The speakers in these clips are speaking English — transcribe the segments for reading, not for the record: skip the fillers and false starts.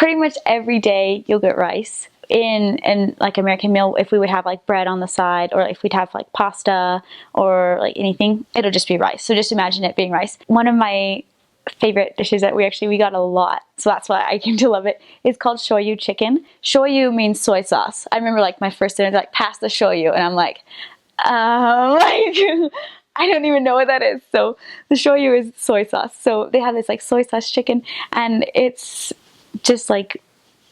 pretty much every day you'll get rice. In like American meal, if we would have like bread on the side, or if we'd have like pasta or like anything, it'll just be rice. So just imagine it being rice. One of my favorite dishes that we got a lot, so that's why I came to love it, is called shoyu chicken. Shoyu means soy sauce. I remember like my first dinner, like, pass the shoyu, and I'm like, like I don't even know what that is. So the shoyu is soy sauce. So they have this like soy sauce chicken, and it's just like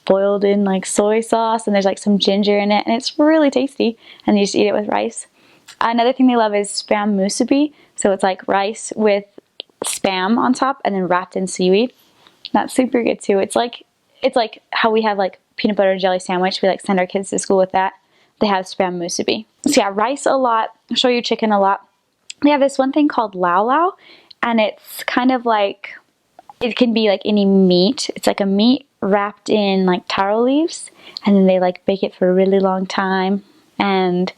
boiled in like soy sauce, and there's like some ginger in it, and it's really tasty, and you just eat it with rice. Another thing they love is spam musubi. So it's like rice with spam on top and then wrapped in seaweed. That's super good too. It's like how we have like peanut butter and jelly sandwich. We like send our kids to school with that. They have spam musubi. So yeah, rice a lot, shoyu chicken a lot. They have this one thing called lao lao, and it's kind of like, it can be like any meat. It's like a meat wrapped in like taro leaves, and then they like bake it for a really long time, and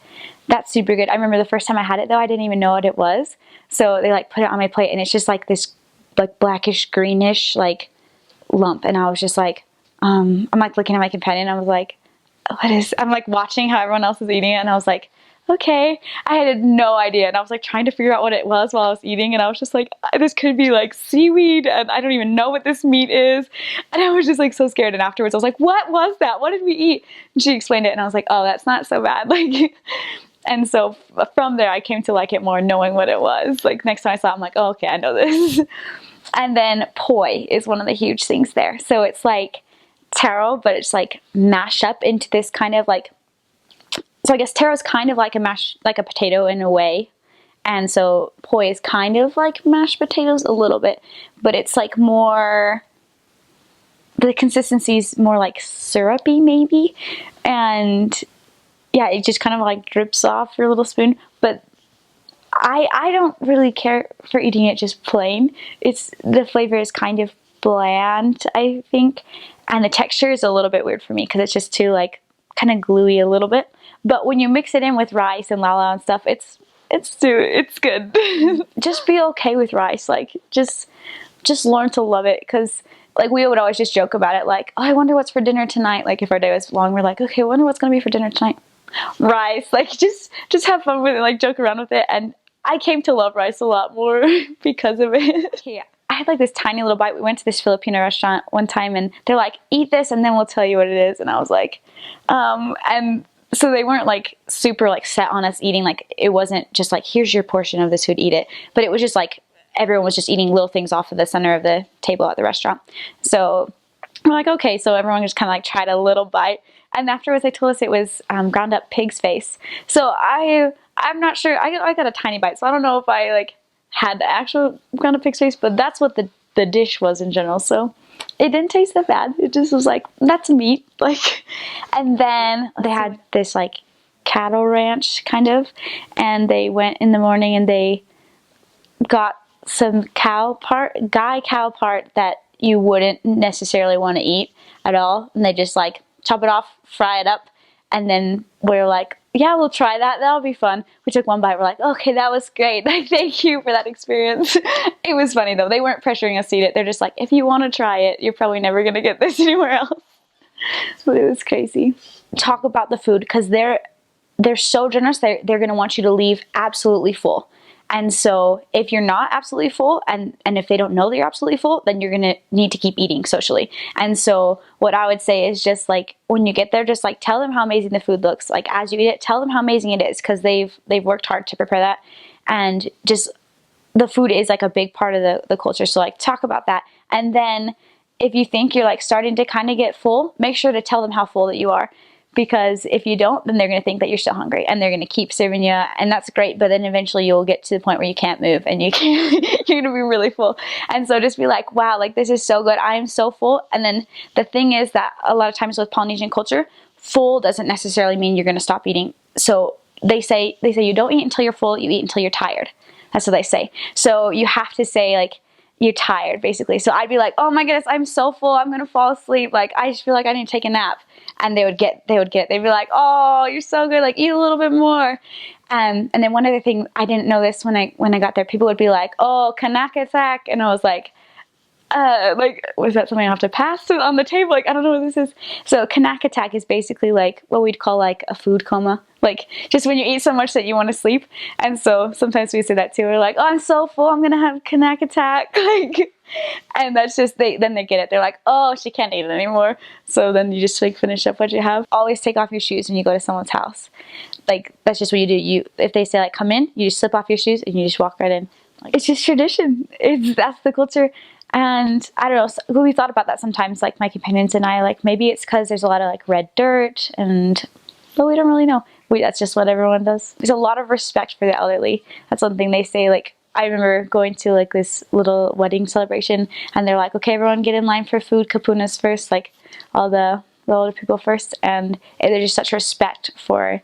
that's super good. I remember the first time I had it though, I didn't even know what it was. So they like put it on my plate, and it's just like this like blackish greenish like lump, and I was just like, I'm like looking at my companion, and I was like, I'm like watching how everyone else is eating it, and I was like, okay. I had no idea, and I was like trying to figure out what it was while I was eating, and I was just like, this could be like seaweed, and I don't even know what this meat is, and I was just like so scared. And afterwards I was like, what was that? What did we eat? And she explained it, and I was like, oh, that's not so bad. Like, and so from there I came to like it more, knowing what it was. Like next time I saw it, I'm like, oh, okay, I know this. And then poi is one of the huge things there. So it's like taro, but it's like mashed up into this kind of like, so I guess taro is kind of like a potato in a way, and so poi is kind of like mashed potatoes a little bit, but it's like more, the consistency's more like syrupy maybe, and yeah, it just kind of like drips off your little spoon. But I don't really care for eating it just plain. The flavor is kind of bland, I think, and the texture is a little bit weird for me because it's just too like kind of gluey a little bit. But when you mix it in with rice and lao and stuff, it's good. Just be okay with rice. Like just learn to love it, because like we would always just joke about it, like, oh, I wonder what's for dinner tonight. Like if our day was long, we're like, okay, I wonder what's gonna be for dinner tonight. Rice. Like just have fun with it, like joke around with it. And I came to love rice a lot more because of it. Yeah. I had like this tiny little bite. We went to this Filipino restaurant one time, and they're like, eat this and then we'll tell you what it is. And I was like, and so they weren't like super like set on us eating, like it wasn't just like, here's your portion of this food, eat it. But it was just like, everyone was just eating little things off of the center of the table at the restaurant. So we're like, okay, so everyone just kind of like tried a little bite. And afterwards they told us it was ground up pig's face. So I'm not sure, I got a tiny bite, so I don't know if I like had the actual ground up pig's face, but that's what the dish was in general. So it didn't taste that bad. It just was like, that's meat. Like, and then they had this like cattle ranch kind of, and they went in the morning and they got some guy cow part that you wouldn't necessarily want to eat at all. And they just like chop it off, fry it up, and then we're like, yeah, we'll try that. That'll be fun. We took one bite. We're like, okay, that was great. Like, thank you for that experience. It was funny though. They weren't pressuring us to eat it. They're just like, if you want to try it, you're probably never going to get this anywhere else. But it was crazy. Talk about the food, because they're so generous. They're going to want you to leave absolutely full. And so if you're not absolutely full, and if they don't know that you're absolutely full, then you're going to need to keep eating socially. And so what I would say is just like, when you get there, just like tell them how amazing the food looks. Like as you eat it, tell them how amazing it is, because they've worked hard to prepare that. And just the food is like a big part of the culture. So like talk about that. And then if you think you're like starting to kind of get full, make sure to tell them how full that you are. Because if you don't, then they're going to think that you're still hungry, and they're going to keep serving you, and that's great. But then eventually you'll get to the point where you can't move, and you're going to be really full. And so just be like, wow, like this is so good. I am so full. And then the thing is that a lot of times with Polynesian culture, full doesn't necessarily mean you're going to stop eating. So they say you don't eat until you're full, you eat until you're tired. That's what they say. So you have to say like, you're tired basically. So I'd be like, oh my goodness, I'm so full, I'm gonna fall asleep. Like I just feel like I need to take a nap. And they would get it. They'd be like, oh, you're so good, like eat a little bit more. And then one other thing, I didn't know this when I got there, people would be like, oh, kanak attack. And I was like, Like, was that something I have to pass on the table? Like, I don't know what this is. So kanak attack is basically like what we'd call like a food coma. Like, just when you eat so much that you want to sleep. And so sometimes we say that too. We're like, oh, I'm so full, I'm gonna have kanak attack. Like, and that's just, then they get it. They're like, oh, she can't eat it anymore. So then you just like finish up what you have. Always take off your shoes when you go to someone's house. Like, that's just what you do. If they say like, come in, you just slip off your shoes and you just walk right in. Like, it's just tradition. That's the culture. And I don't know, so we thought about that sometimes, like my companions and I, like maybe it's because there's a lot of like red dirt, but we don't really know. That's just what everyone does. There's a lot of respect for the elderly. That's one thing they say. Like, I remember going to like this little wedding celebration and they're like, okay, everyone get in line for food, kapunas first, like all the older people first. And there's just such respect for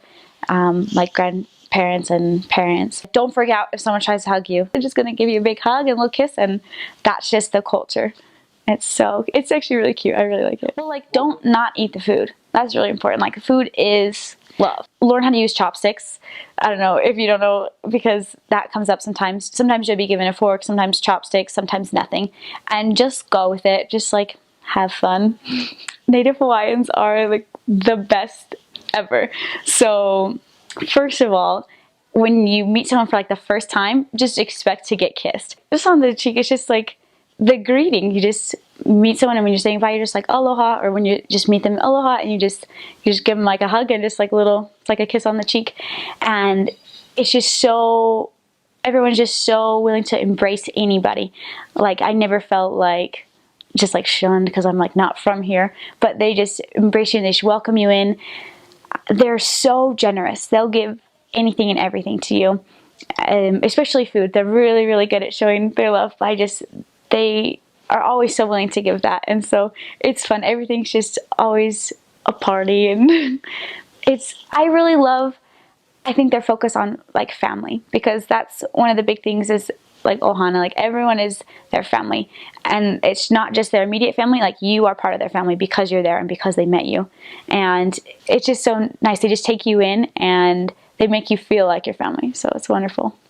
like grandparents and parents. Don't freak out if someone tries to hug you. They're just gonna give you a big hug and a little kiss, and that's just the culture. It's actually really cute. I really like it. Well, like, don't not eat the food. That's really important. Like, food is love. Learn how to use chopsticks. I don't know if you don't know, because that comes up sometimes. Sometimes you'll be given a fork, sometimes chopsticks, sometimes nothing. And just go with it. Just like have fun. Native Hawaiians are like the best ever. So first of all, when you meet someone for like the first time, just expect to get kissed. Just on the cheek, it's just like the greeting. You just meet someone and when you're saying bye, you're just like aloha, or when you just meet them, aloha, and you just give them like a hug and just like it's like a kiss on the cheek. And it's just so, everyone's just so willing to embrace anybody. Like, I never felt like just like shunned because I'm like not from here, but they just embrace you and they just welcome you in. They're so generous. They'll give anything and everything to you, especially food. They're really, really good at showing their love. They are always so willing to give that, and so it's fun. Everything's just always a party, and I think they're focused on like family, because that's one of the big things is like ohana, like everyone is their family, and it's not just their immediate family, like you are part of their family because you're there and because they met you. And it's just so nice. They just take you in and they make you feel like your family, so it's wonderful.